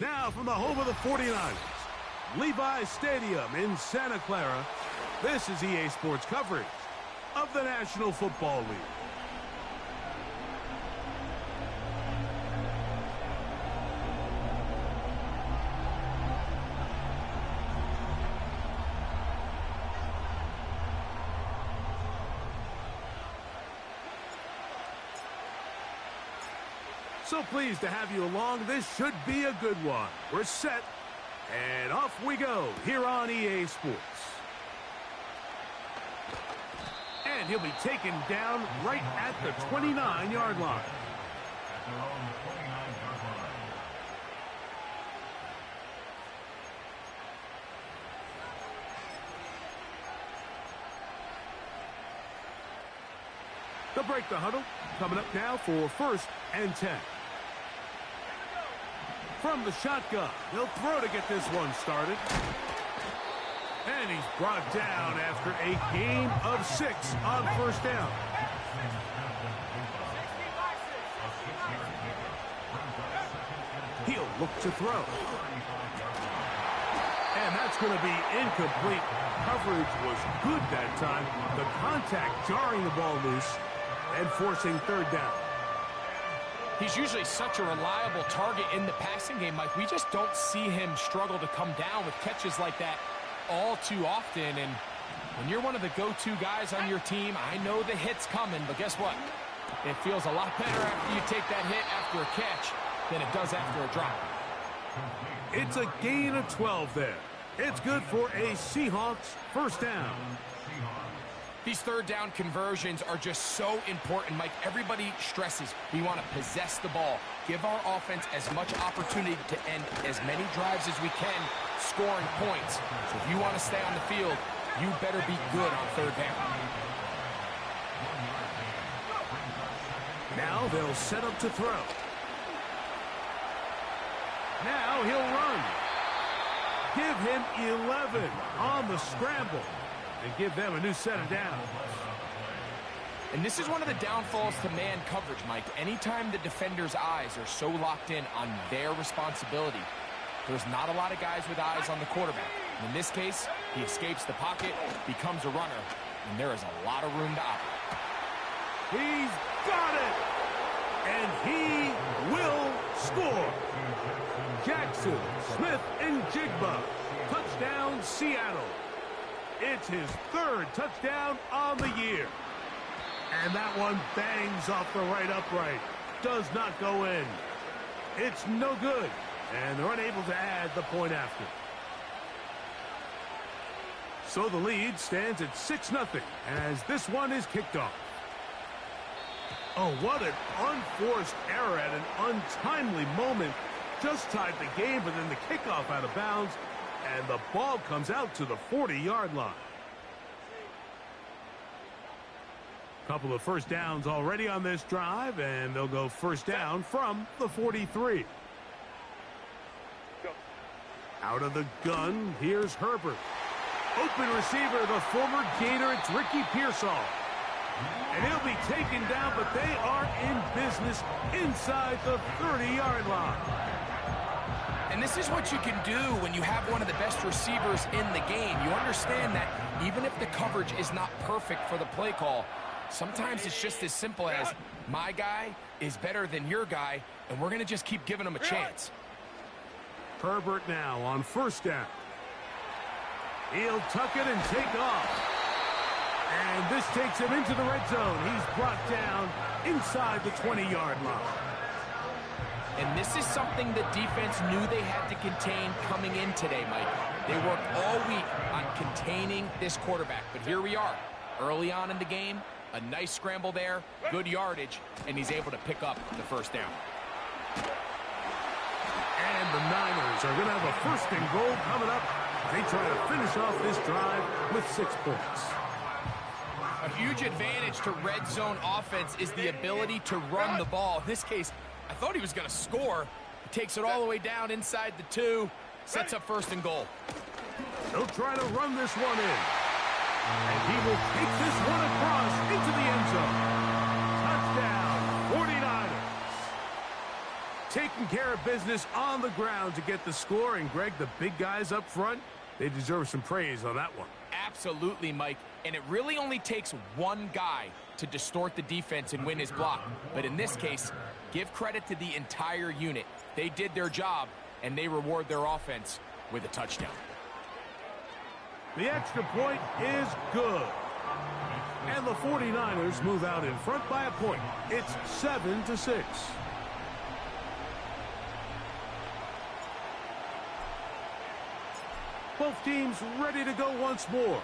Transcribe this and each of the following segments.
Now from the home of the 49ers, Levi's Stadium in Santa Clara, this is EA Sports coverage of the National Football League. So pleased to have you along. This should be a good one. We're set, and off we go here on EA Sports. And he'll be taken down right at the 29-yard line. They'll break the huddle. Coming up now for 1st and 10. From the shotgun, he'll throw to get this one started. And he's brought down after a gain of 6 on 1st down. He'll look to throw. And that's going to be incomplete. Coverage was good that time. The contact jarring the ball loose and forcing 3rd down. He's usually such a reliable target in the passing game, Mike. We just don't see him struggle to come down with catches like that all too often. And when you're one of the go-to guys on your team, I know the hit's coming, but guess what? It feels a lot better after you take that hit after a catch than it does after a drop. It's a gain of 12 there. It's good for a Seahawks 1st down. These 3rd down conversions are just so important, Mike. Everybody stresses we want to possess the ball, give our offense as much opportunity to end as many drives as we can, scoring points. So if you want to stay on the field, you better be good on 3rd down. Now they'll set up to throw. Now he'll run. Give him 11 on the scramble. And give them a new set of downs. And this is one of the downfalls to man coverage, Mike. Anytime the defender's eyes are so locked in on their responsibility, there's not a lot of guys with eyes on the quarterback. And in this case, he escapes the pocket, becomes a runner, and there is a lot of room to operate. He's got it! And he will score. Jackson, Smith, and Jigba. Touchdown, Seattle. It's his 3rd touchdown on the year. And that one bangs off the right upright. Does not go in. It's no good. And they're unable to add the point after. So the lead stands at 6-0 as this one is kicked off. Oh, what an unforced error at an untimely moment. Just tied the game, but then the kickoff out of bounds. And the ball comes out to the 40-yard line. Couple of 1st downs already on this drive, and they'll go 1st down from the 43. Out of the gun, here's Herbert. Open receiver, the former Gator, it's Ricky Pearsall. And he'll be taken down, but they are in business inside the 30-yard line. And this is what you can do when you have one of the best receivers in the game. You understand that even if the coverage is not perfect for the play call, sometimes it's just as simple as my guy is better than your guy, and we're going to just keep giving him a chance. Herbert now on 1st down. He'll tuck it and take off. And this takes him into the red zone. He's brought down inside the 20-yard line. And this is something the defense knew they had to contain coming in today, Mike. They worked all week on containing this quarterback. But here we are, early on in the game, a nice scramble there, good yardage, and he's able to pick up the 1st down. And the Niners are going to have a 1st and goal coming up. They try to finish off this drive with 6 points. A huge advantage to red zone offense is the ability to run the ball. In this case, I thought he was going to score. He takes it all the way down inside the 2, sets up 1st and goal. They'll try to run this one in. And he will take this one across into the end zone. Touchdown, 49ers. Taking taking care of business on the ground to get the score. And, Greg, the big guys up front, they deserve some praise on that one. Absolutely, Mike. And it really only takes one guy to distort the defense and win his block. But in this case, give credit to the entire unit. They did their job, and they reward their offense with a touchdown. The extra point is good. And the 49ers move out in front by a point. It's 7-6. Both teams ready to go once more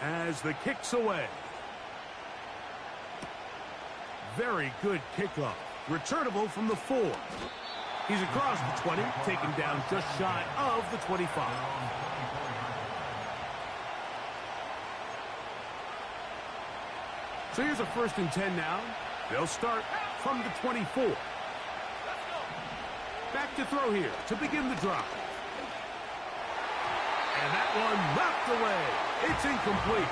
as the kick's away. Very good kickoff. Returnable from the 4. He's across the 20, taken down just shy of the 25. So here's a 1st and 10 now. They'll start from the 24. Back to throw here to begin the drive. And that one knocked away. It's incomplete.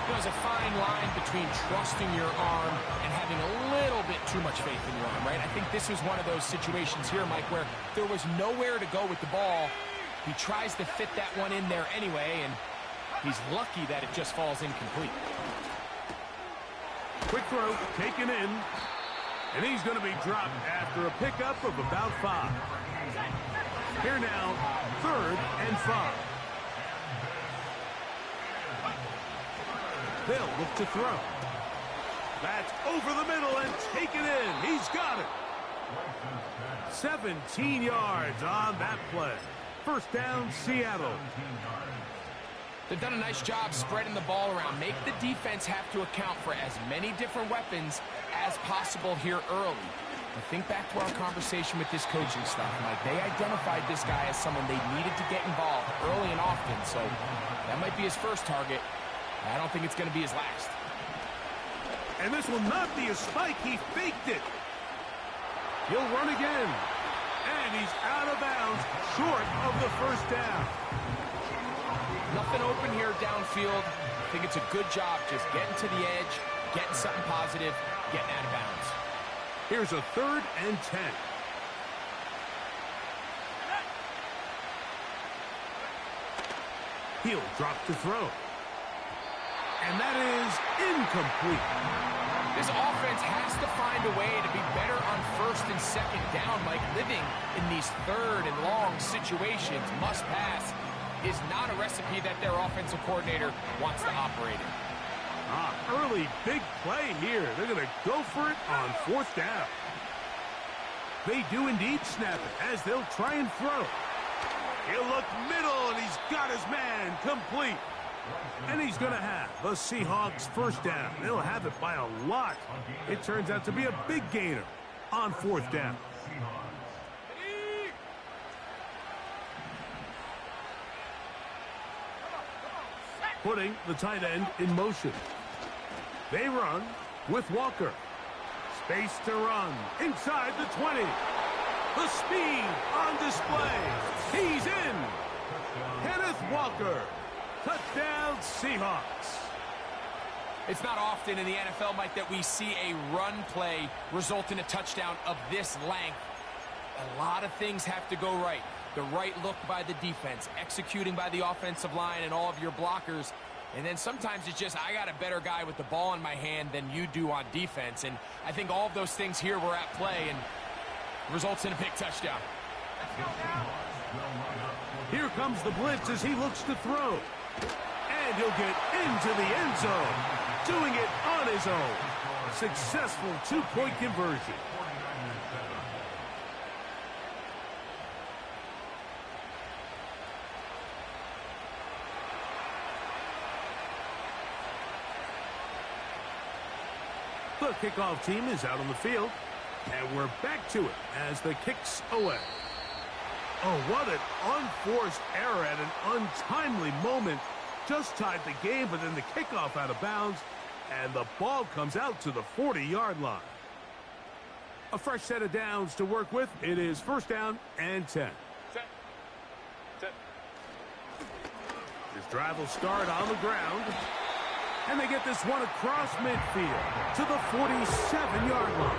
There's a fine line between trusting your arm and having a little bit too much faith in your arm, right? I think this was one of those situations here, Mike, where there was nowhere to go with the ball. He tries to fit that one in there anyway, and he's lucky that it just falls incomplete. Quick throw, taken in, and he's going to be dropped after a pickup of about 5. Here now, 3rd and 5. They'll look to throw. That's over the middle and taken in. He's got it. 17 yards on that play. 1st down, Seattle. They've done a nice job spreading the ball around. Make the defense have to account for as many different weapons as possible here early. But think back to our conversation with this coaching staff, Mike. They identified this guy as someone they needed to get involved early and often, so that might be his first target. I don't think it's going to be his last. And this will not be a spike. He faked it. He'll run again. And he's out of bounds, short of the 1st down. Nothing open here downfield. I think it's a good job just getting to the edge, getting something positive, getting out of bounds. Here's a 3rd and 10. He'll drop to throw. And that is incomplete. This offense has to find a way to be better on 1st and 2nd down, Mike. Living in these 3rd and long situations, must pass, is not a recipe that their offensive coordinator wants to operate in. Early big play here. They're going to go for it on 4th down. They do indeed snap it as they'll try and throw. He'll look middle, and he's got his man complete. And he's going to have the Seahawks 1st down. They'll have it by a lot. It turns out to be a big gainer on 4th down. Putting the tight end in motion. They run with Walker. Space to run inside the 20. The speed on display. He's in. Kenneth Walker. Touchdown, Seahawks. It's not often in the NFL, Mike, that we see a run play result in a touchdown of this length. A lot of things have to go right. The right look by the defense, executing by the offensive line and all of your blockers. And then sometimes it's just, I got a better guy with the ball in my hand than you do on defense. And I think all of those things here were at play and results in a big touchdown. Here comes the blitz as he looks to throw. And he'll get into the end zone. Doing it on his own. Successful 2-point conversion. The kickoff team is out on the field. And we're back to it as the kick's away. Oh, what an unforced error at an untimely moment. Just tied the game, but then the kickoff out of bounds, and the ball comes out to the 40-yard line. A fresh set of downs to work with. It is 1st down and 10. Set. This drive will start on the ground, and they get this one across midfield to the 47-yard line.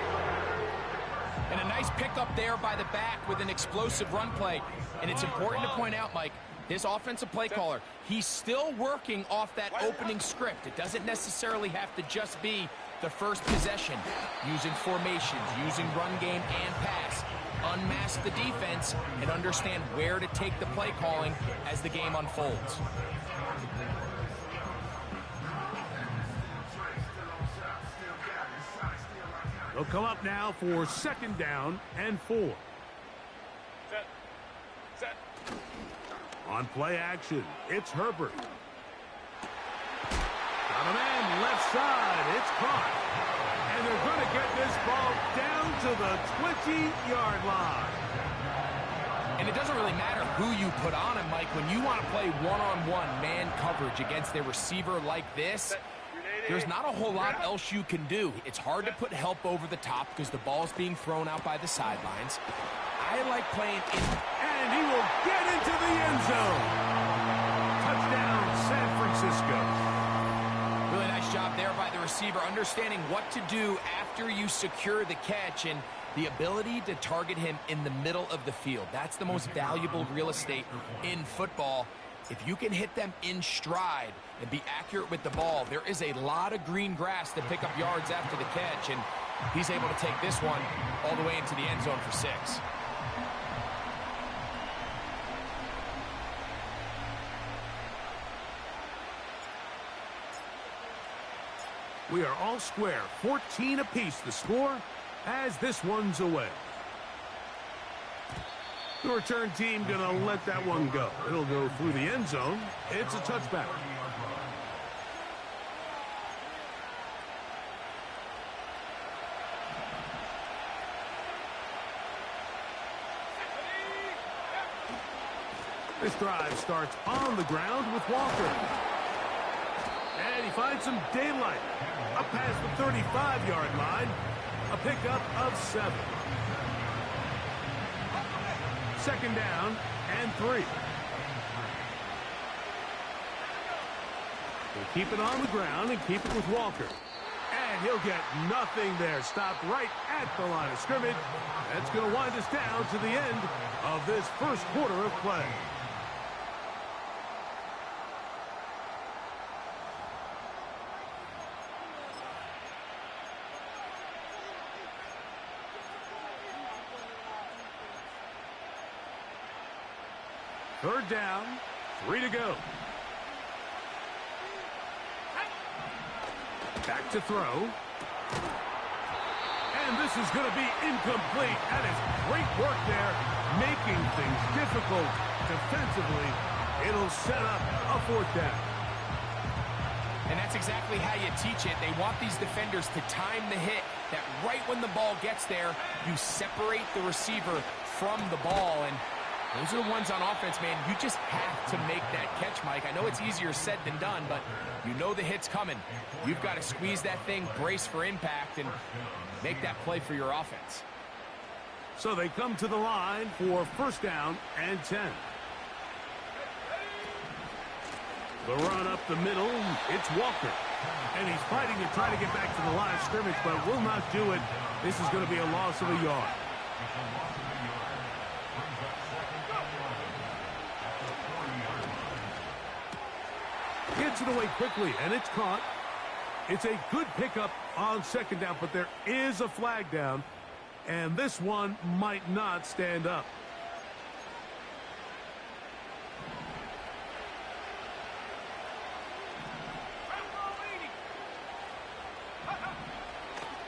And a nice pickup there by the back with an explosive run play. And it's important to point out, Mike, this offensive play caller, he's still working off that opening script. It doesn't necessarily have to just be the first possession. Using formations, using run game and pass. Unmask the defense and understand where to take the play calling as the game unfolds. They'll come up now for 2nd down and 4. Set. On play action, it's Herbert. Got a man left side. It's caught. And they're going to get this ball down to the 20-yard line. And it doesn't really matter who you put on him, Mike. When you want to play one-on-one man coverage against a receiver like this, there's not a whole lot else you can do. It's hard to put help over the top because the ball's being thrown out by the sidelines. I like playing in. And he will get into the end zone. Touchdown, San Francisco. Really nice job there by the receiver, understanding what to do after you secure the catch and the ability to target him in the middle of the field. That's the most valuable real estate in football. If you can hit them in stride and be accurate with the ball, there is a lot of green grass to pick up yards after the catch, and he's able to take this one all the way into the end zone for 6. We are all square, 14 apiece the score as this one's away. The return team going to let that one go. It'll go through the end zone. It's a touchback. This drive starts on the ground with Walker. And he finds some daylight. Up past the 35-yard line. A pickup of 7. 2nd down and 3. We'll keep it on the ground and keep it with Walker. And he'll get nothing there. Stopped right at the line of scrimmage. That's going to wind us down to the end of this first quarter of play. Third down, 3 to go. Back to throw. And this is going to be incomplete. That is great work there, making things difficult defensively. It'll set up a 4th down. And that's exactly how you teach it. They want these defenders to time the hit, that right when the ball gets there, you separate the receiver from the ball. And those are the ones on offense, man. You just have to make that catch, Mike. I know it's easier said than done, but you know the hit's coming. You've got to squeeze that thing, brace for impact, and make that play for your offense. So they come to the line for 1st down and 10. The run up the middle, it's Walker. And he's fighting to try to get back to the line of scrimmage, but will not do it. This is going to be a loss of a yard. Gets it away quickly, and it's caught. It's a good pickup on 2nd down, but there is a flag down, and this one might not stand up.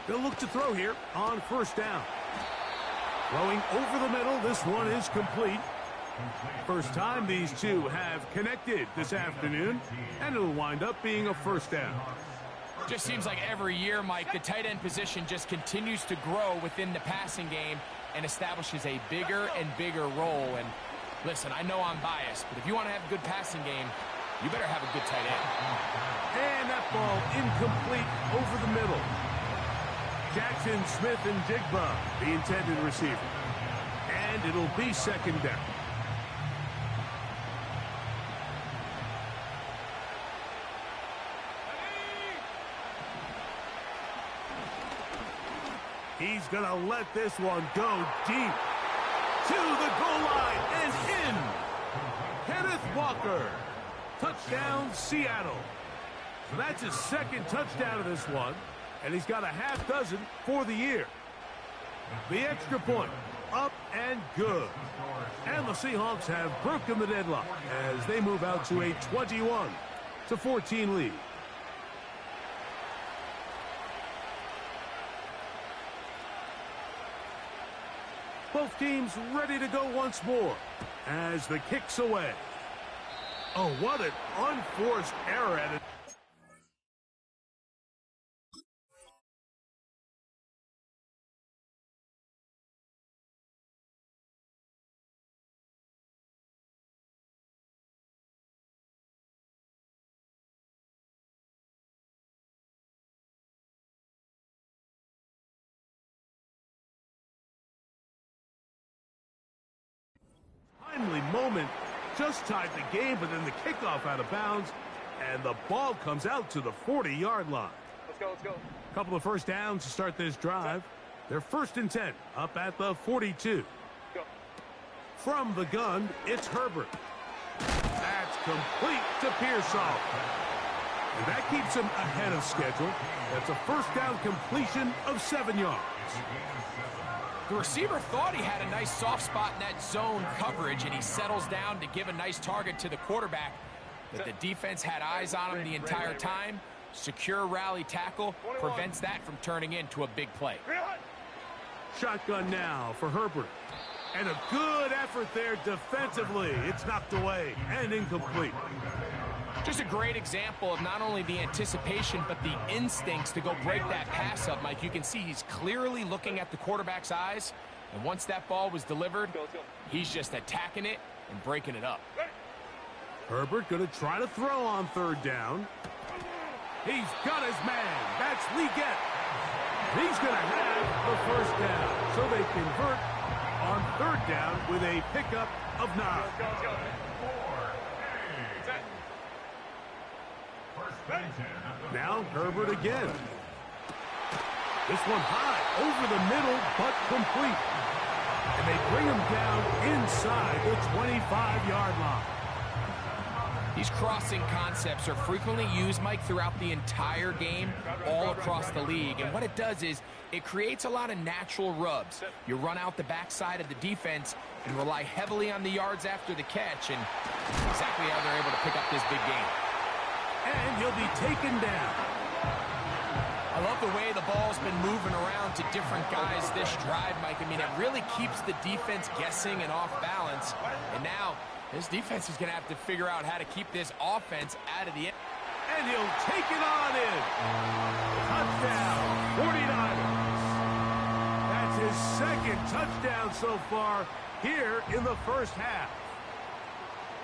They'll look to throw here on 1st down. Throwing over the middle, this one is complete. First time these two have connected this afternoon, and it'll wind up being a 1st down. Just seems like every year, Mike, the tight end position just continues to grow within the passing game and establishes a bigger and bigger role. And listen, I know I'm biased, but if you want to have a good passing game, you better have a good tight end. And that ball incomplete over the middle. Jackson, Smith, and Jigba, the intended receiver. And it'll be 2nd down. He's going to let this one go deep. To the goal line and in. Kenneth Walker. Touchdown, Seattle. So that's his second touchdown of this one, and he's got a half dozen for the year. The extra point, up and good. And the Seahawks have broken the deadlock as they move out to a 21-14 lead. Both teams ready to go once more as the kick's away. Oh, what an unforced error at it. Timely moment, just tied the game, but then the kickoff out of bounds, and the ball comes out to the 40-yard line. Let's go, let's go. Couple of first downs to start this drive. They're 1st and 10, up at the 42. Go. From the gun, it's Herbert. That's complete to Pearsall. And that keeps him ahead of schedule. That's a first down completion of 7 yards. The receiver thought he had a nice soft spot in that zone coverage, and he settles down to give a nice target to the quarterback. But the defense had eyes on him the entire time. Secure rally tackle prevents that from turning into a big play. Shotgun now for Herbert. And a good effort there defensively. It's knocked away and incomplete. Just a great example of not only the anticipation, but the instincts to go break that pass up, Mike. You can see he's clearly looking at the quarterback's eyes. And once that ball was delivered, he's just attacking it and breaking it up. Herbert going to try to throw on 3rd down. He's got his man. That's Leggett. He's going to have the first down. So they convert on 3rd down with a pickup of 9. Now Herbert again. This one high over the middle, but complete. And they bring him down inside the 25-yard line. These crossing concepts are frequently used, Mike, throughout the entire game, all across the league. And what it does is it creates a lot of natural rubs. You run out the backside of the defense and rely heavily on the yards after the catch, and exactly how they're able to pick up this big game. And he'll be taken down. I love the way the ball's been moving around to different guys this drive, Mike. I mean, it really keeps the defense guessing and off balance. And now this defense is going to have to figure out how to keep this offense out of the end. And he'll take it on in. Touchdown, 49ers. That's his second touchdown so far here in the first half.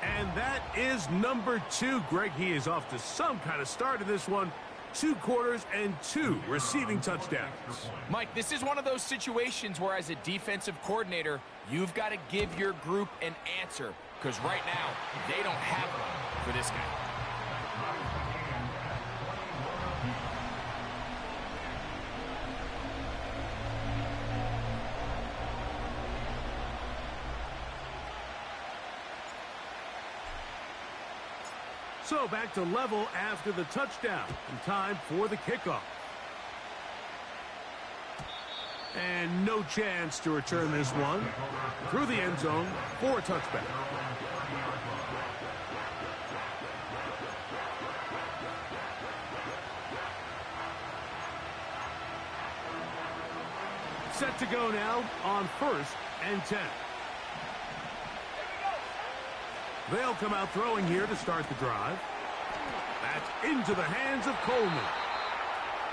And that is number 2. Greg, he is off to some kind of start in this one. 2 quarters and 2 receiving touchdowns. Mike, this is one of those situations where as a defensive coordinator, you've got to give your group an answer. Because right now, they don't have one for this guy. So back to level after the touchdown. And time for the kickoff. And no chance to return this one. Through the end zone for a touchback. Set to go now on 1st and 10. They'll come out throwing here to start the drive. That's into the hands of Coleman.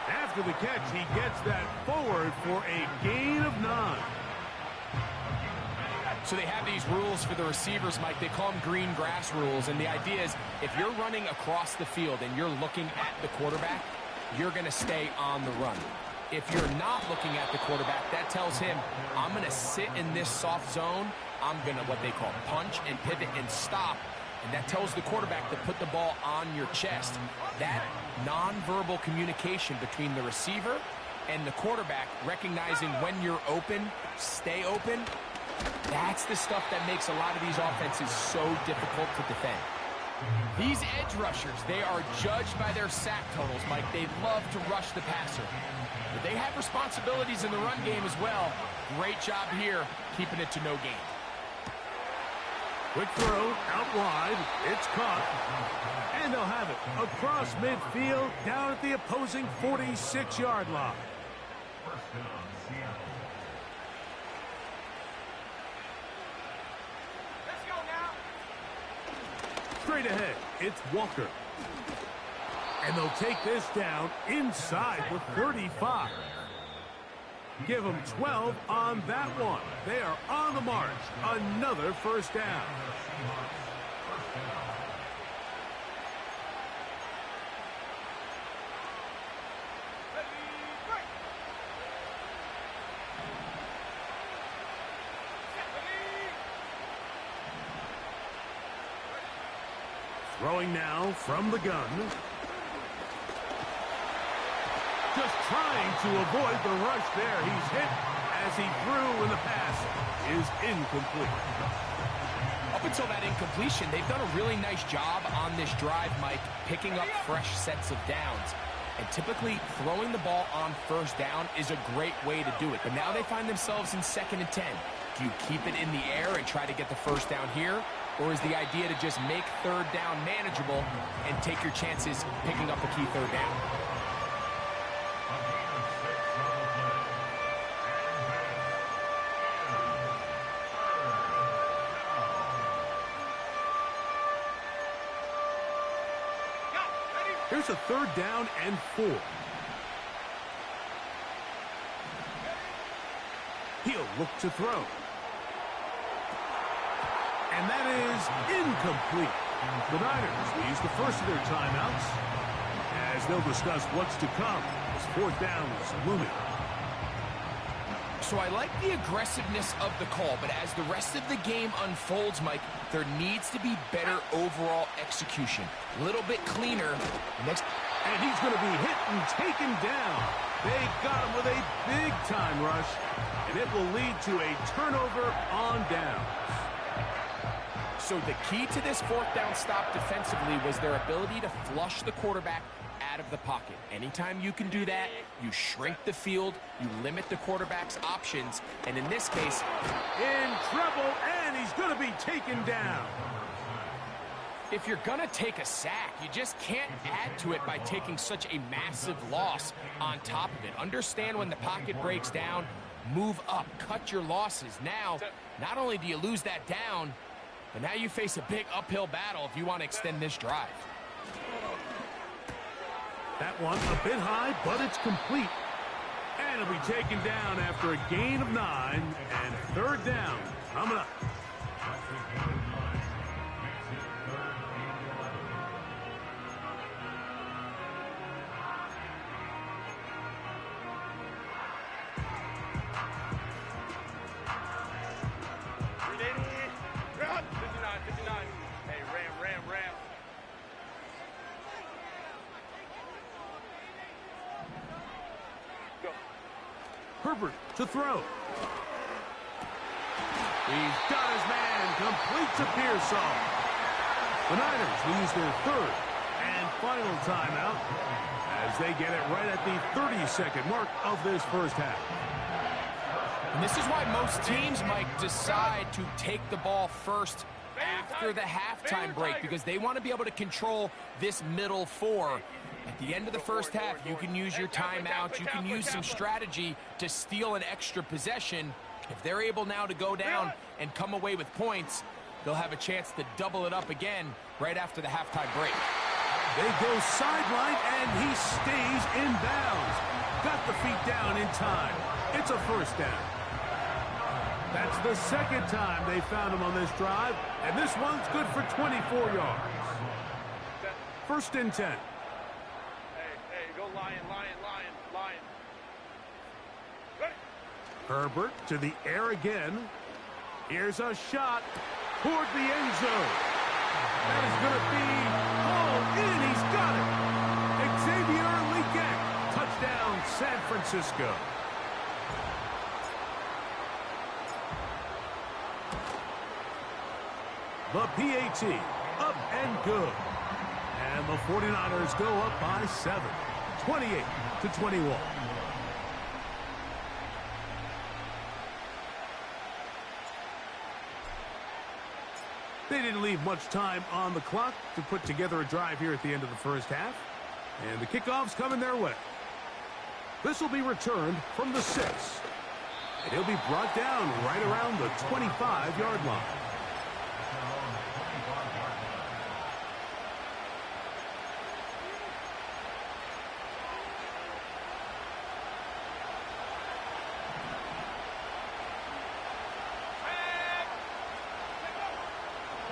After the catch, he gets that forward for a gain of 9. So they have these rules for the receivers, Mike. They call them green grass rules. And the idea is if you're running across the field and you're looking at the quarterback, you're going to stay on the run. If you're not looking at the quarterback, that tells him, I'm going to sit in this soft zone. I'm going to what they call punch and pivot and stop. And that tells the quarterback to put the ball on your chest. That nonverbal communication between the receiver And the quarterback recognizing when you're open, stay open, that's the stuff that makes a lot of these offenses so difficult to defend. These edge rushers, they are judged by their sack totals, Mike. They love to rush the passer. But they have responsibilities in the run game as well. Great job here, keeping it to no gain. Quick throw, out wide, it's caught. And they'll have it across midfield, down at the opposing 46-yard line. Straight ahead, it's Walker. And they'll take this down inside the 35. Give them 12 on that one. They are on the march. Another first down. Throwing now from the gun. Just trying to avoid the rush there. He's hit as he threw, and the pass is incomplete. Up until that incompletion, they've done a really nice job on this drive, Mike, picking up fresh sets of downs. And typically, throwing the ball on first down is a great way to do it. But now they find themselves in 2nd and 10. Do you keep it in the air and try to get the first down here? Or is the idea to just make 3rd down manageable and take your chances picking up a key 3rd down? Here's a 3rd down and 4. He'll look to throw. And that is incomplete. The Niners will use the first of their timeouts as they'll discuss what's to come as 4th down is looming. So I like the aggressiveness of the call, but as the rest of the game unfolds, Mike, there needs to be better overall execution. A little bit cleaner. And he's going to be hit and taken down. They got him with a big-time rush, and it will lead to a turnover on downs. So the key to this 4th down stop defensively was their ability to flush the quarterback out of the pocket. Anytime you can do that, you shrink the field, you limit the quarterback's options, and in this case, in trouble, and he's going to be taken down. If you're going to take a sack, you just can't add to it by taking such a massive loss on top of it. Understand when the pocket breaks down, move up, cut your losses. Now, not only do you lose that down, but now you face a big uphill battle if you want to extend this drive. That one a bit high, but it's complete. And it'll be taken down after a gain of 9, and 3rd down coming up. Herbert to throw. He's got his man, complete to Pearsall. The Niners will use their 3rd and final timeout as they get it right at the 30-second mark of this first half. And this is why most teams, Mike, decide to take the ball first after the halftime break, because they want to be able to control this middle 4. At the end of the first half, you can use your timeout. You can use some strategy to steal an extra possession. If they're able now to go down and come away with points, they'll have a chance to double it up again right after the halftime break. They go sideline, and he stays in bounds. Got the feet down in time. It's a first down. That's the 2nd time they found him on this drive, and this one's good for 24 yards. 1st and 10. Herbert to the air again. Here's a shot toward the end zone. That is going to be hauled in. He's got it. Xavier Legette, touchdown San Francisco. The PAT, up and good. And the 49ers go up by 7, 28-21. They didn't leave much time on the clock to put together a drive here at the end of the first half. And the kickoff's coming their way. This will be returned from the 6. And he'll be brought down right around the 25-yard line.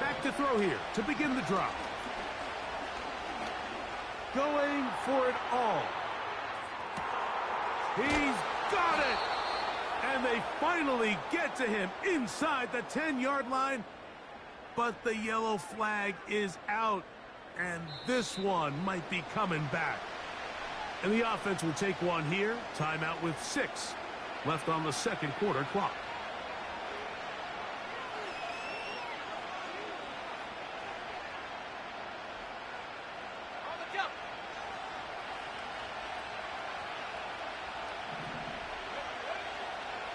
Back to throw here to begin the drive. Going for it all. He's got it! And they finally get to him inside the 10-yard line. But the yellow flag is out. And this one might be coming back. And the offense will take one here. Timeout with 6 left on the second quarter clock.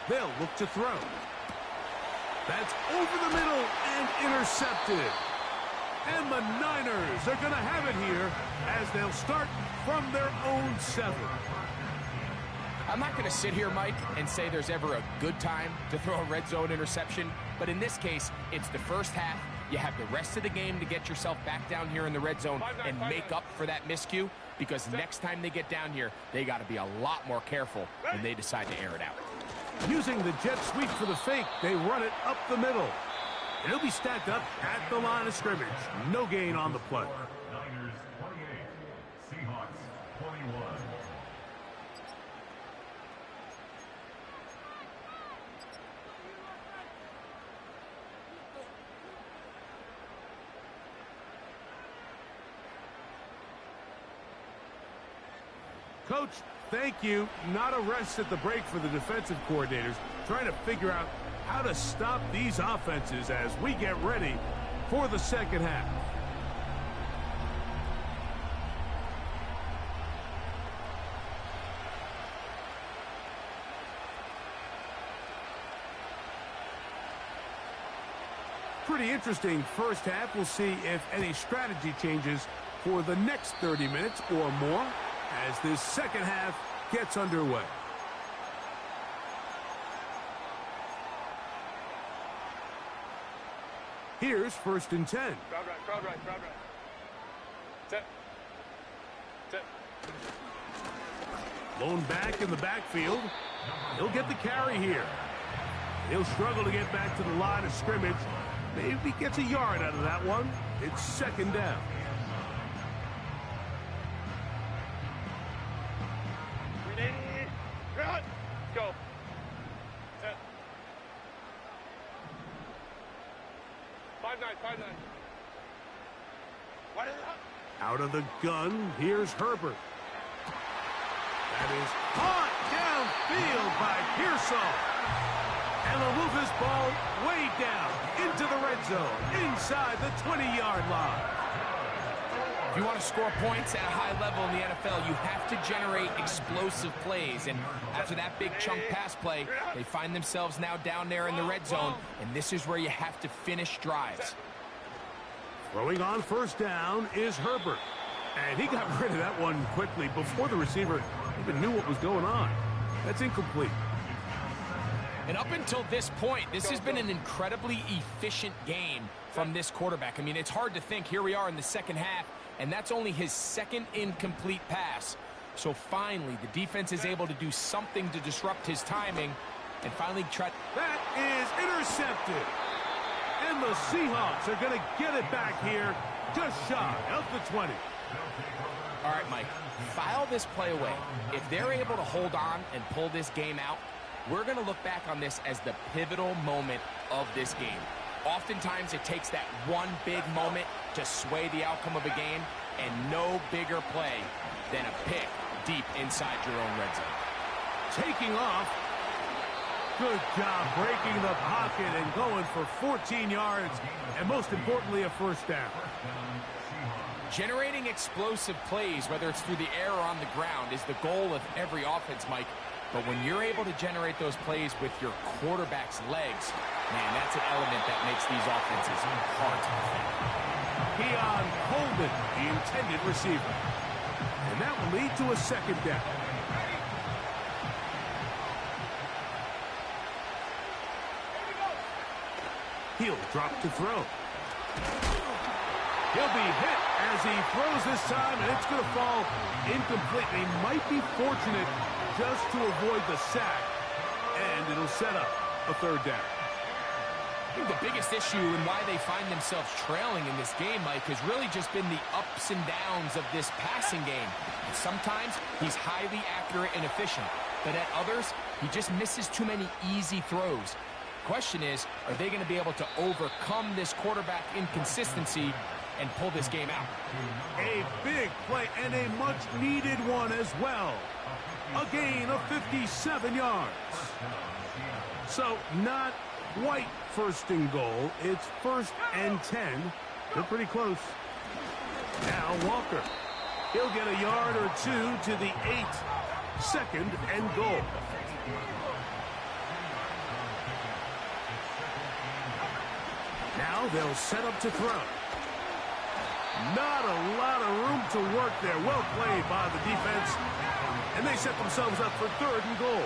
They'll look to throw. That's over the middle and intercepted. And the Niners are going to have it here as they'll start from their own 7. I'm not going to sit here, Mike, and say there's ever a good time to throw a red zone interception. But in this case, it's the first half. You have the rest of the game to get yourself back down here in the red zone and make up for that miscue. Because next time they get down here, they got to be a lot more careful when they decide to air it out. Using the jet sweep for the fake, they run it up the middle. And it'll be stacked up at the line of scrimmage. No gain on the play. Niners 28, Seahawks 21. Coach, thank you. Not a rest at the break for the defensive coordinators, trying to figure out how to stop these offenses as we get ready for the second half. Pretty interesting first half. We'll see if any strategy changes for the next 30 minutes or more as this second half gets underway. Here's 1st and 10. Crowd right. Set. Lone back in the backfield. He'll get the carry here. He'll struggle to get back to the line of scrimmage. Maybe gets a yard out of that one. It's 2nd down. Go. Set. 5-9. What is that? Out of the gun, here's Herbert. That is caught downfield by Pearsall. And they'll move this ball way down into the red zone, inside the 20-yard line. If you want to score points at a high level in the NFL, you have to generate explosive plays. And after that big chunk pass play, they find themselves now down there in the red zone. And this is where you have to finish drives. Throwing on 1st down is Herbert. And he got rid of that one quickly before the receiver even knew what was going on. That's incomplete. And up until this point, this has been an incredibly efficient game from this quarterback. I mean, it's hard to think. Here we are in the second half, and that's only his 2nd incomplete pass. So finally, the defense is able to do something to disrupt his timing and finally try. That is intercepted. And the Seahawks are going to get it back here just shy of the 20. All right, Mike, file this play away. If they're able to hold on and pull this game out, we're going to look back on this as the pivotal moment of this game. Oftentimes, it takes that one big moment to sway the outcome of a game, and no bigger play than a pick deep inside your own red zone. Taking off. Good job breaking the pocket and going for 14 yards, and most importantly, a first down. Generating explosive plays, whether it's through the air or on the ground, is the goal of every offense, Mike. But when you're able to generate those plays with your quarterback's legs, man, that's an element that makes these offenses hard to defend. Keon Coleman, the intended receiver. And that will lead to a second down. He'll drop to throw. He'll be hit as he throws this time, and it's going to fall incomplete. They might be fortunate just to avoid the sack, and it'll set up a third down. I think the biggest issue and why they find themselves trailing in this game, Mike, has really just been the ups and downs of this passing game. And sometimes he's highly accurate and efficient, but at others, he just misses too many easy throws. Question is, are they going to be able to overcome this quarterback inconsistency and pull this game out? A big play and a much-needed one as well. A gain of 57 yards. So not quite first and goal. It's 1st and 10. They're pretty close. Now Walker. He'll get a yard or two to the 8. 2nd and goal. Now they'll set up to throw. Not a lot of room to work there. Well played by the defense. And they set themselves up for 3rd and goal.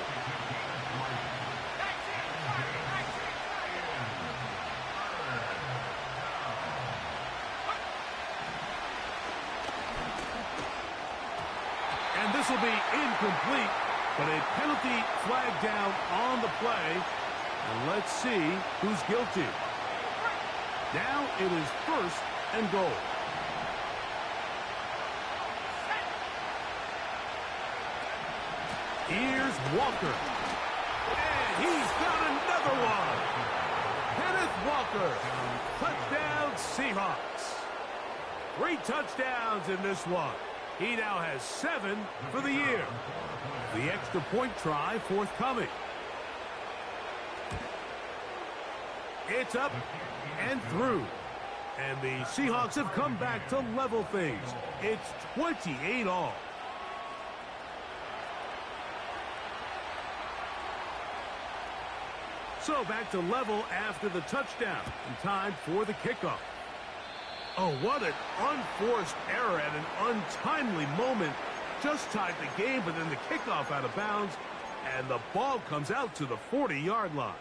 And this will be incomplete, but a penalty flag down on the play. And let's see who's guilty. Now it is 1st and goal. Here's Walker. And he's got another one. Kenneth Walker. Touchdown Seahawks. 3 touchdowns in this one. He now has 7 for the year. The extra point try forthcoming. It's up and through. And the Seahawks have come back to level things. It's 28 all. So back to level after the touchdown. And time for the kickoff. Oh, what an unforced error at an untimely moment. Just tied the game, but then the kickoff out of bounds. And the ball comes out to the 40-yard line.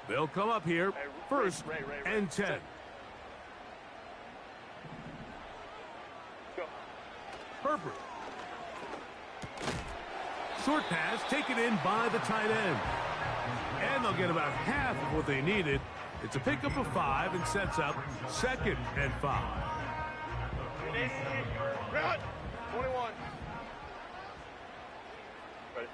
They'll come up here, 1st and 10. Herbert. Short pass taken in by the tight end. And they'll get about half of what they needed. It's a pickup of 5 and sets up 2nd and 5. 21. Ready.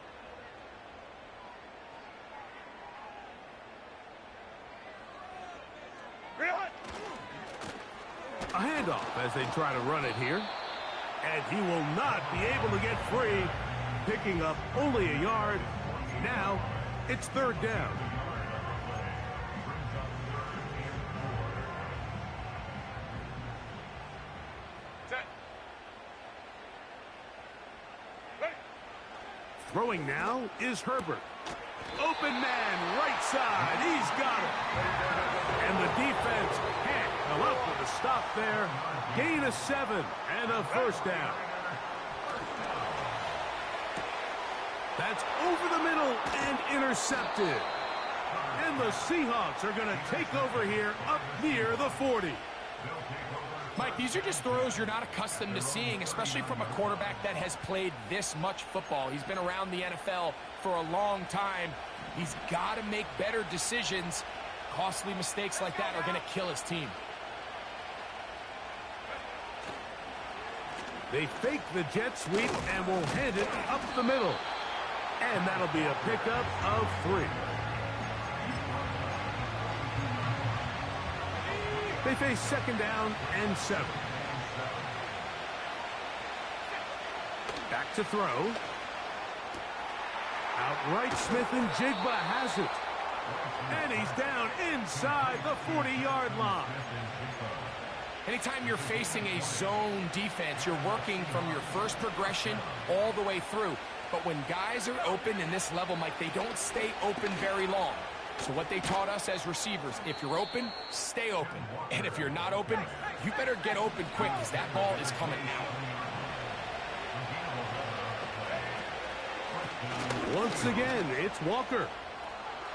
A handoff as they try to run it here. And he will not be able to get free. Picking up only a yard. Now it's 3rd down. Set. Ready. Throwing now is Herbert. Open man, right side. He's got it. And the defense can't come up with a stop there. Gain of 7 and a first down. That's over the middle and intercepted. And the Seahawks are going to take over here up near the 40. Mike, these are just throws you're not accustomed to seeing, especially from a quarterback that has played this much football. He's been around the NFL for a long time. He's got to make better decisions. Costly mistakes like that are going to kill his team. They fake the jet sweep and will hand it up the middle. And that'll be a pickup of 3. They face 2nd down and 7. Back to throw. Outright Smith and Jigba has it. And he's down inside the 40-yard line. Anytime you're facing a zone defense, you're working from your first progression all the way through. But when guys are open in this level, Mike, they don't stay open very long. So what they taught us as receivers, if you're open, stay open. And if you're not open, you better get open quick because that ball is coming out. Once again, it's Walker.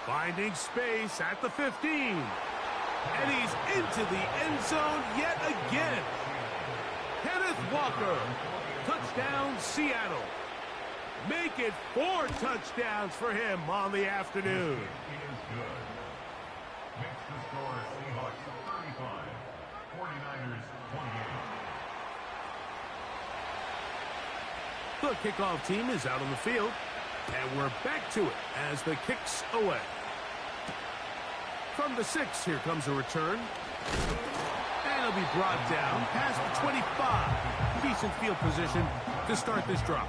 Finding space at the 15. And he's into the end zone yet again. Kenneth Walker. Touchdown, Seattle. Make it 4 touchdowns for him on the afternoon. He is good. Makes the score Seahawks 35, 49ers 28. The kickoff team is out on the field. And we're back to it as the kick's away. From the 6, here comes a return. And it'll be brought down past the 25. Decent field position to start this drive.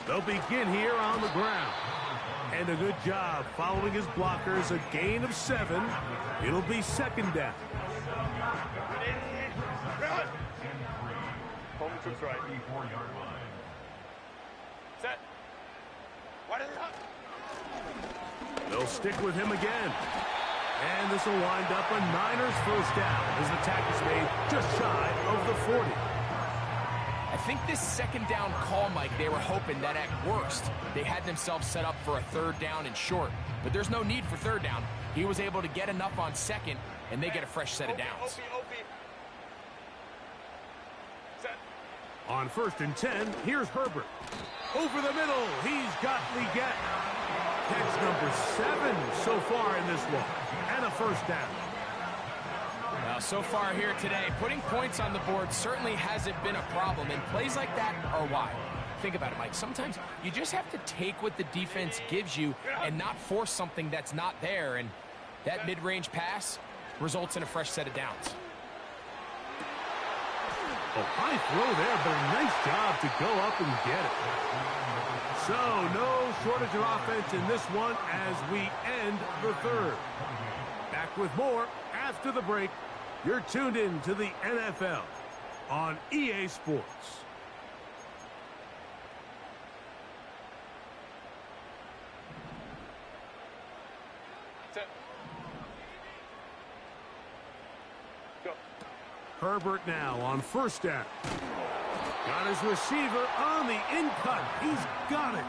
They'll begin here on the ground. And a good job following his blockers. A gain of 7. It'll be 2nd down. Home to right. 34-yard line. Set. What is it? They'll stick with him again. And this will wind up a Niners first down as the tackle is made just shy of the 40. I think this 2nd down call, Mike, they were hoping that at worst they had themselves set up for a 3rd down and short. But there's no need for 3rd down. He was able to get enough on 2nd, and they get a fresh set of downs. Set. On 1st and 10, here's Herbert. Over the middle, he's got Leggett. Catch number 7 so far in this one, and a first down. Well, so far here today, putting points on the board certainly hasn't been a problem, and plays like that are why. Think about it, Mike. Sometimes you just have to take what the defense gives you and not force something that's not there, and that mid-range pass results in a fresh set of downs. A high throw there, but a nice job to go up and get it. So, no shortage of offense in this one as we end the 3rd. Back with more after the break. You're tuned in to the NFL on EA Sports. Set. Go. Herbert now on 1st down. Got his receiver on the in-cut. He's got it.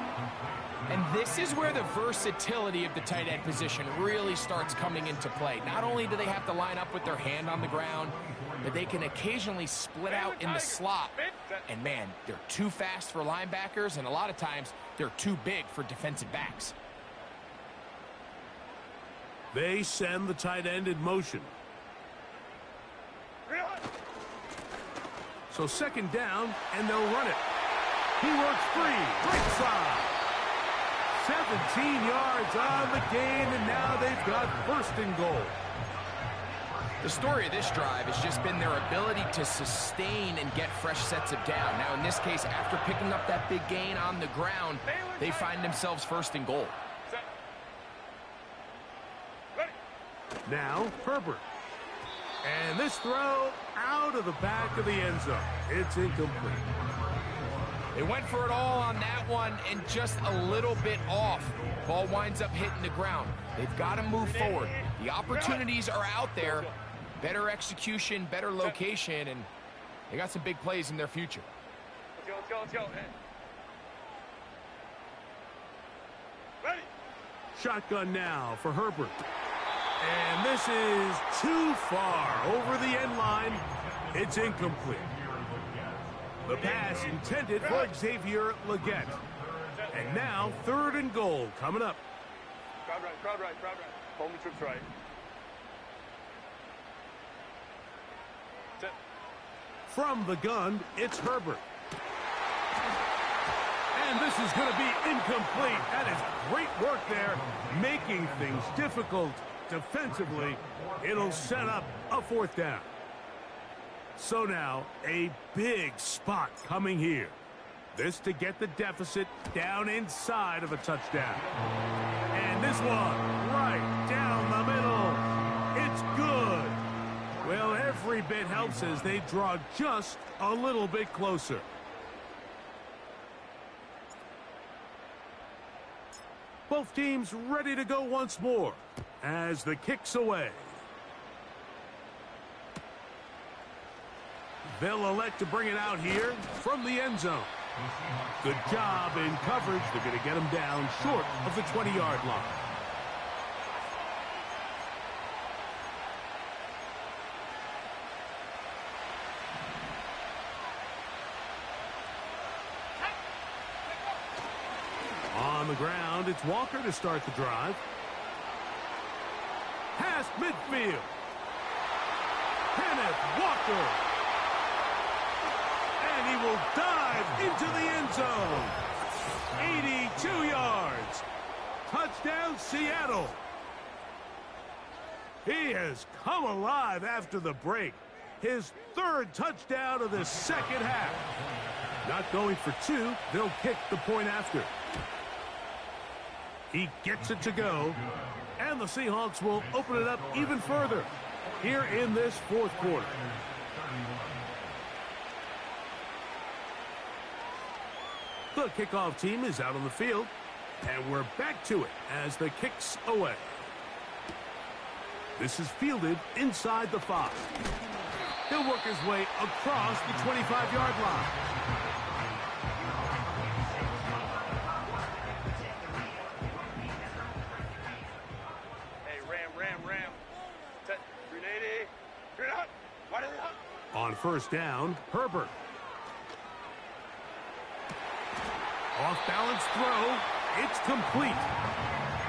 And this is where the versatility of the tight end position really starts coming into play. Not only do they have to line up with their hand on the ground, but they can occasionally split out in the slot. And man, they're too fast for linebackers, and a lot of times they're too big for defensive backs. They send the tight end in motion. So 2nd down, and they'll run it. He works free, right side. 17 yards on the gain, and now they've got 1st and goal. The story of this drive has just been their ability to sustain and get fresh sets of down. Now, in this case, after picking up that big gain on the ground, they find themselves 1st and goal. Set. Ready. Now, Herbert. And this throw out of the back of the end zone. It's incomplete. They went for it all on that one and just a little bit off. Ball winds up hitting the ground. They've got to move forward. The opportunities are out there. Better execution, better location, and they got some big plays in their future. Let's go, let's go. Hey. Ready? Shotgun now for Herbert. And this is too far over the end line. It's incomplete. The pass intended for Xavier Legette. And now 3rd and goal coming up. Crowd right, crowd right, crowd right. Home trips right. Set. From the gun, it's Herbert. And this is going to be incomplete. That is great work there, making things difficult defensively. It'll set up a 4th down. So now, a big spot coming here. This to get the deficit down inside of a touchdown. And this one, right down the middle. It's good. Well, every bit helps as they draw just a little bit closer. Both teams ready to go once more as the kick's away. They'll elect to bring it out here from the end zone. Good job in coverage. They're going to get him down short of the 20-yard line. On the ground, it's Walker to start the drive. Past midfield. Kenneth Walker. And he will dive into the end zone. 82 yards. Touchdown, Seattle. He has come alive after the break. His 3rd touchdown of the 2nd half. Not going for 2. They'll kick the point after. He gets it to go. And the Seahawks will open it up even further here in this 4th quarter. The kickoff team is out on the field, and we're back to it as the kick's away. This is fielded inside the 5. He'll work his way across the 25-yard line. Hey, ram. Set. 380. You're out. Why did it out? On 1st down, Herbert. Off-balance throw. It's complete.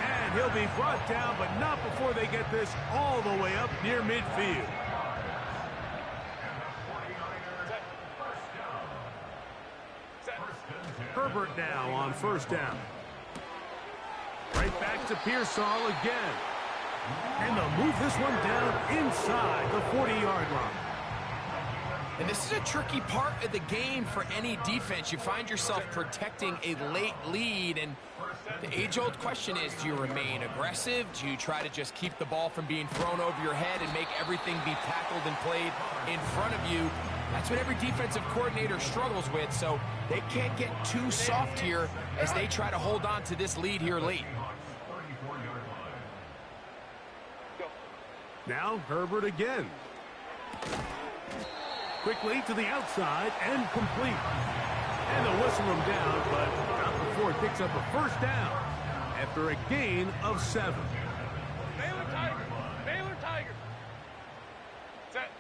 And he'll be brought down, but not before they get this all the way up near midfield. Set. Herbert now on 1st down. Right back to Pearsall again. And they'll move this one down inside the 40-yard line. And this is a tricky part of the game for any defense. You find yourself protecting a late lead, and the age-old question is, do you remain aggressive? Do you try to just keep the ball from being thrown over your head and make everything be tackled and played in front of you? That's what every defensive coordinator struggles with, so they can't get too soft here as they try to hold on to this lead here late. Now Herbert again. Quickly to the outside and complete. And they'll whistle him down, but not before he picks up a 1st down after a gain of 7. Baylor Tigers. Baylor Tigers. Set.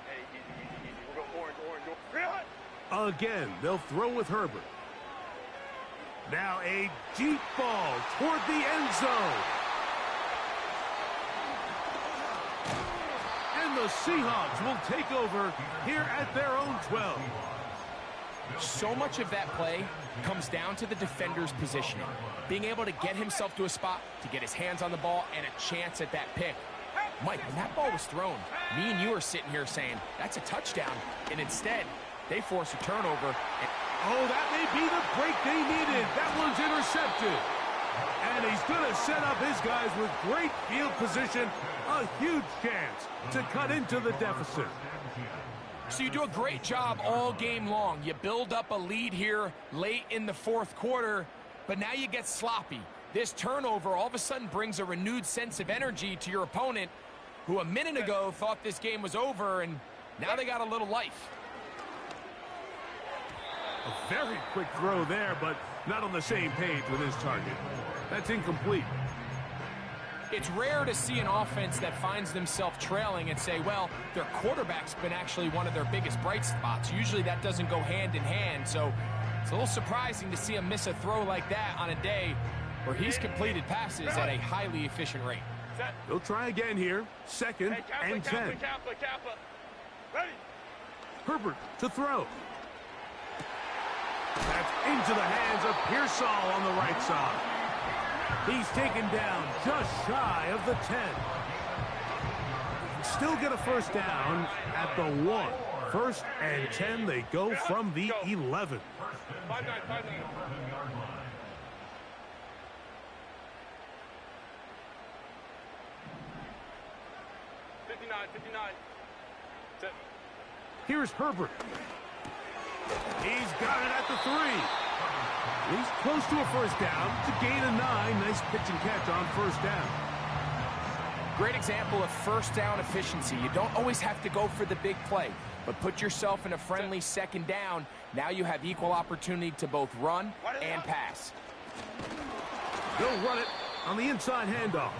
Hey, easy. We'll go orange. Again, they'll throw with Herbert. Now a deep ball toward the end zone. And the Seahawks will take over here at their own 12. So much of that play comes down to the defender's positioning. Being able to get himself to a spot, to get his hands on the ball, and a chance at that pick. Mike, when that ball was thrown, me and you are sitting here saying, that's a touchdown. And instead, they force a turnover. Oh, that may be the break they needed. That one's intercepted. And he's going to set up his guys with great field position. A huge chance to cut into the deficit. So you do a great job all game long. You build up a lead here late in the 4th quarter, but now you get sloppy. This turnover all of a sudden brings a renewed sense of energy to your opponent, who a minute ago thought this game was over, and now they got a little life. A very quick throw there, but not on the same page with his target. That's incomplete. It's rare to see an offense that finds themselves trailing and say, well, their quarterback's been actually one of their biggest bright spots. Usually that doesn't go hand in hand, so it's a little surprising to see him miss a throw like that on a day where he's completed passes at a highly efficient rate. They'll try again here. Second and 10. Ready. Herbert to throw. That's into the hands of Pearsall on the right side. He's taken down just shy of the 10. Still get a first down at the 1. First and 10, they go from the 11. 5-9, 5-9. 59. Here's Herbert. He's got it at the 3. He's close to a first down to gain a 9. Nice pitch and catch on first down. Great example of first down efficiency. You don't always have to go for the big play, but put yourself in a friendly second down. Now you have equal opportunity to both run and pass. He'll run it on the inside handoff.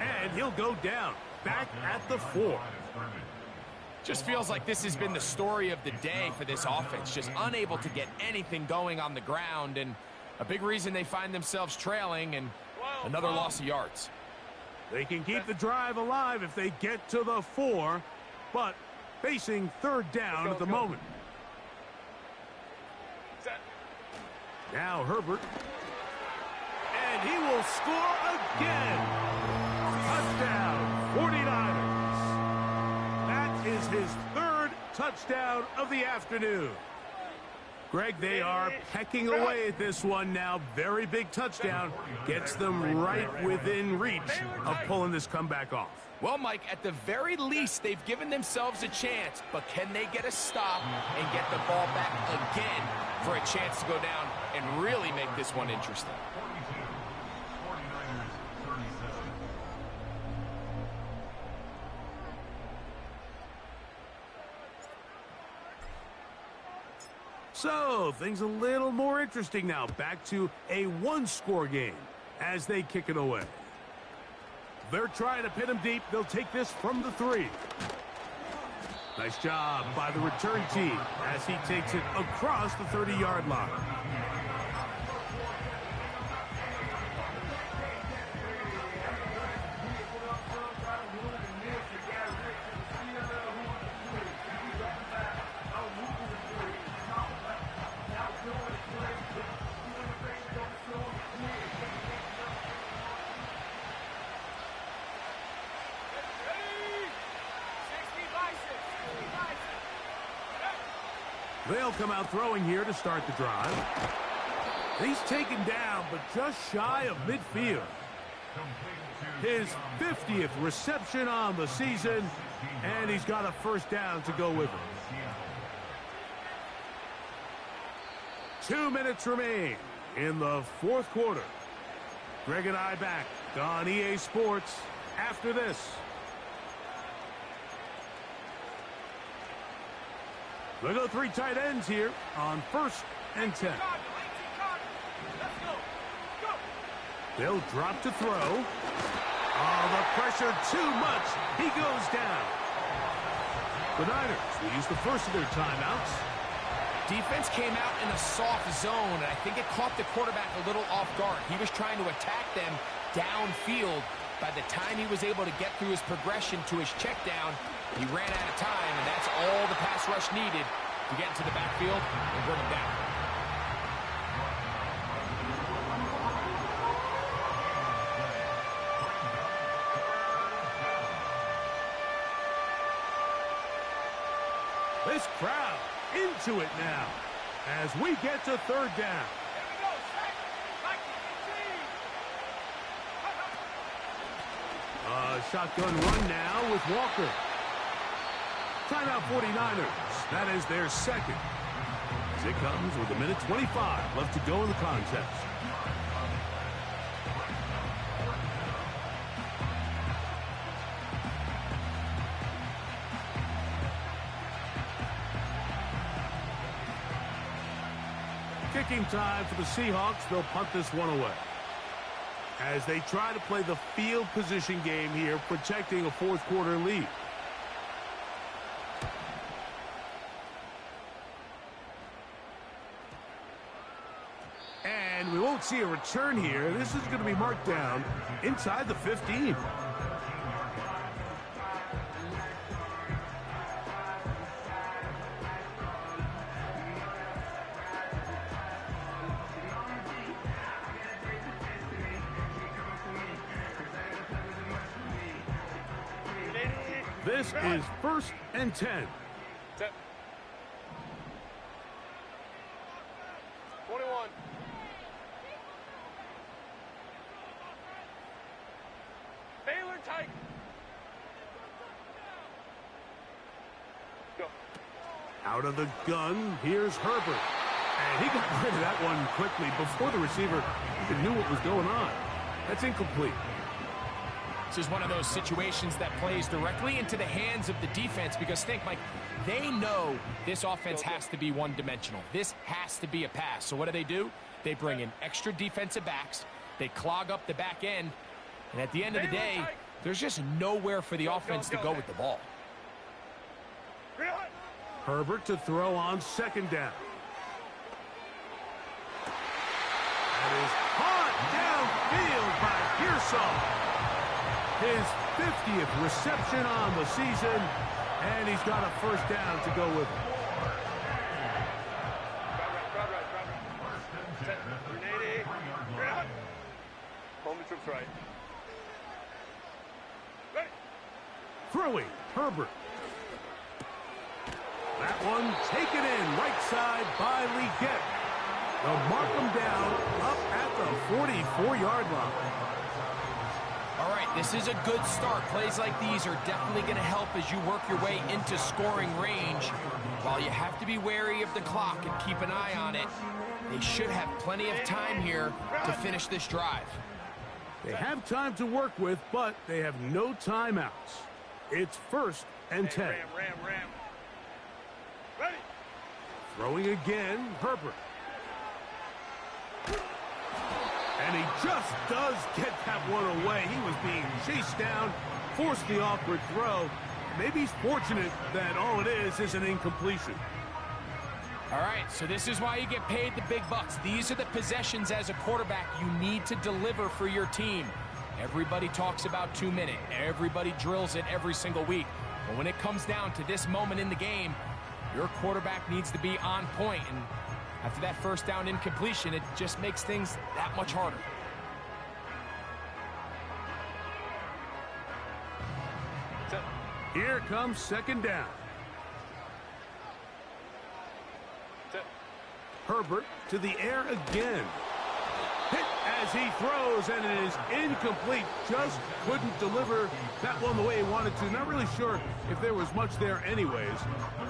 And he'll go down back at the 4. Just feels like this has been the story of the day for this offense. Just unable to get anything going on the ground, and a big reason they find themselves trailing and another loss of yards. They can keep the drive alive if they get to the 4, but facing third down at the moment. Now Herbert. And he will score again. Touchdown, 49ers. That is his third touchdown of the afternoon. Greg, they are pecking away at this one now. Very big touchdown. Gets them right within reach of pulling this comeback off. Well, Mike, at the very least, they've given themselves a chance, but can they get a stop and get the ball back again for a chance to go down and really make this one interesting? 49ers 37. So, things a little more interesting now. Back to a one-score game as they kick it away. They're trying to pin him deep. They'll take this from the 3. Nice job by the return team as he takes it across the 30-yard line. They'll come out throwing here to start the drive. He's taken down, but just shy of midfield. His 50th reception on the season, and he's got a first down to go with it. 2 minutes remain in the fourth quarter. Greg and I back on EA Sports after this. They go 3 tight ends here on first and 10. They'll drop to throw. Oh, the pressure too much. He goes down. The Niners will use the first of their timeouts. Defense came out in a soft zone, and I think it caught the quarterback a little off guard. He was trying to attack them downfield. By the time he was able to get through his progression to his check down, he ran out of time, and that's all the pass rush needed to get into the backfield and bring him down. This crowd into it now as we get to third down. Shotgun run now with Walker. Timeout 49ers. That is their second. As it comes with 1:25 left to go in the contest. Kicking time for the Seahawks. They'll punt this one away. As they try to play the field position game here, protecting a fourth quarter lead. And we won't see a return here. This is going to be marked down inside the 15. This is 1st and 10. 21. Baylor tight. Go. Out of the gun, here's Herbert. And he got rid of that one quickly before the receiver even knew what was going on. That's incomplete. This is one of those situations that plays directly into the hands of the defense because think, Mike, they know this offense has to be one-dimensional. This has to be a pass. So what do? They bring in extra defensive backs. They clog up the back end. And at the end of the day, there's just nowhere for the offense to go with the ball. Herbert to throw on 2nd down. That is caught downfield by Pearsall. His 50th reception on the season, and he's got a 1st down to go with it. Home troops right. Ready. Throwing, Herbert. That one taken in right side by Legette. They'll mark him down up at the 44-yard line. All right, this is a good start. Plays like these are definitely going to help as you work your way into scoring range. While you have to be wary of the clock and keep an eye on it, they should have plenty of time here to finish this drive. They have time to work with, but they have no timeouts. It's 1st and 10. Ram. Ready. Throwing again, Herbert. And he just does get that one away. He was being chased down, forced the awkward throw. Maybe he's fortunate that all it is an incompletion. All right, so this is why you get paid the big bucks. These are the possessions as a quarterback you need to deliver for your team. Everybody talks about 2-minute. Everybody drills it every single week. But when it comes down to this moment in the game, your quarterback needs to be on point. And after that 1st down incompletion, it just makes things that much harder. Here comes 2nd down. Herbert to the air again. Hit as he throws, and it is incomplete. Just couldn't deliver that one the way he wanted to. Not really sure if there was much there anyways.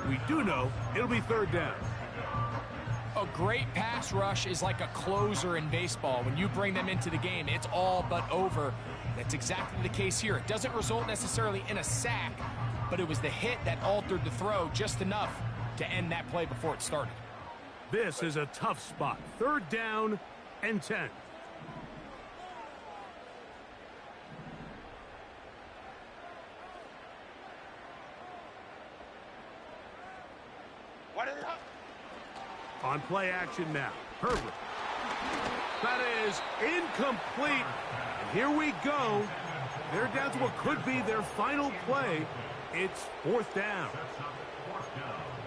We do know it'll be 3rd down. A great pass rush is like a closer in baseball. When you bring them into the game, it's all but over. That's exactly the case here. It doesn't result necessarily in a sack, but it was the hit that altered the throw just enough to end that play before it started. This is a tough spot. 3rd down and 10. What is it? On play action now. Herbert. That is incomplete. And here we go. They're down to what could be their final play. It's 4th down.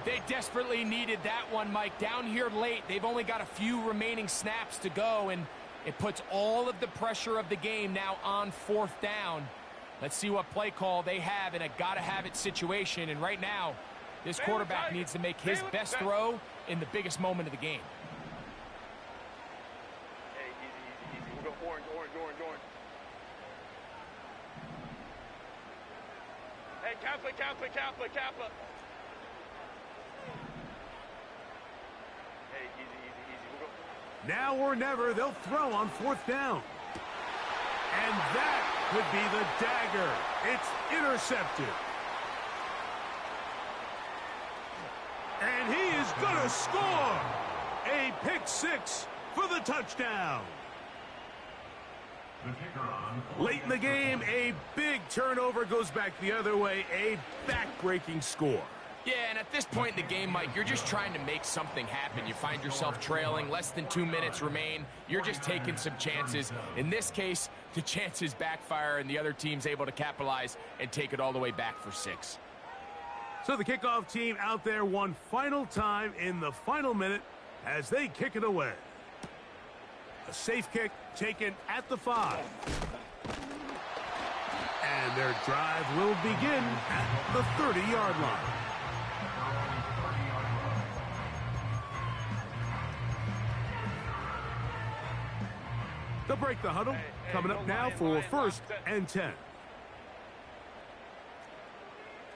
They desperately needed that one, Mike. Down here late, they've only got a few remaining snaps to go, and it puts all of the pressure of the game now on 4th down. Let's see what play call they have in a gotta-have-it situation. And right now, this quarterback needs to make his best throw in the biggest moment of the game. Hey, easy. We'll go orange. Hey, Kappa. Hey, easy. We'll go. Now or never, they'll throw on 4th down. And that could be the dagger. It's intercepted. And he is going to score. A pick six for the touchdown. The kicker on. Late in the game, a big turnover goes back the other way. A back-breaking score. Yeah, and at this point in the game, Mike, you're just trying to make something happen. You find yourself trailing, less than 2 minutes remain. You're just taking some chances. In this case, the chances backfire, and the other team's able to capitalize and take it all the way back for 6. So the kickoff team out there one final time in the final minute as they kick it away. A safe kick taken at the 5. And their drive will begin at the 30-yard line. They'll break the huddle. Coming up now for 1st and 10. Let's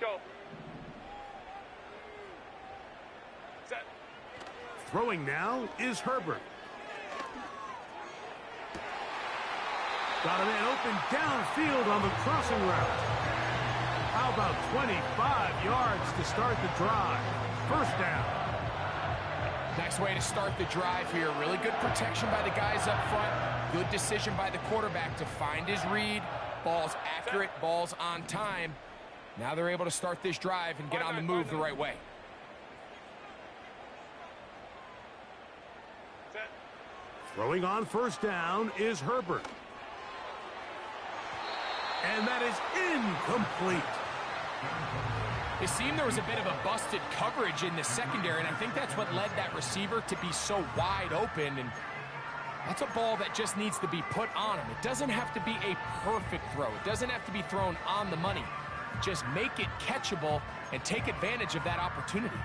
go. Set. Throwing now is Herbert. Got a man open downfield on the crossing route. How about 25 yards to start the drive? 1st down. Nice way to start the drive here. Really good protection by the guys up front. Good decision by the quarterback to find his read. Ball's accurate, ball's on time. Now they're able to start this drive and get on the move the right way. Set. Throwing on 1st down is Herbert. And that is incomplete. It seemed there was a bit of a busted coverage in the secondary, and I think that's what led that receiver to be so wide open. And that's a ball that just needs to be put on him. It doesn't have to be a perfect throw. It doesn't have to be thrown on the money. Just make it catchable and take advantage of that opportunity.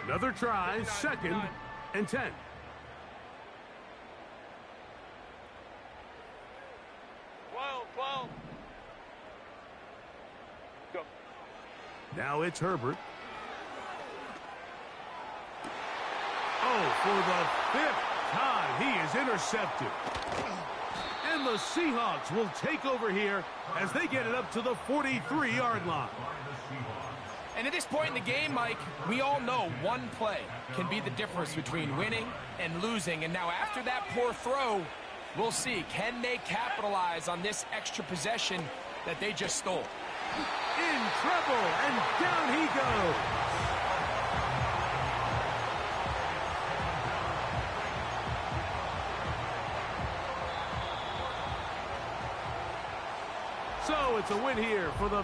Another try, 2nd and 10. 12. Go. Now it's Herbert. Oh, for the 5th time, he is intercepted. And the Seahawks will take over here as they get it up to the 43-yard line. And at this point in the game, Mike, we all know one play can be the difference between winning and losing. And now after that poor throw, we'll see, can they capitalize on this extra possession that they just stole? In trouble, and down he goes. So it's a win here for the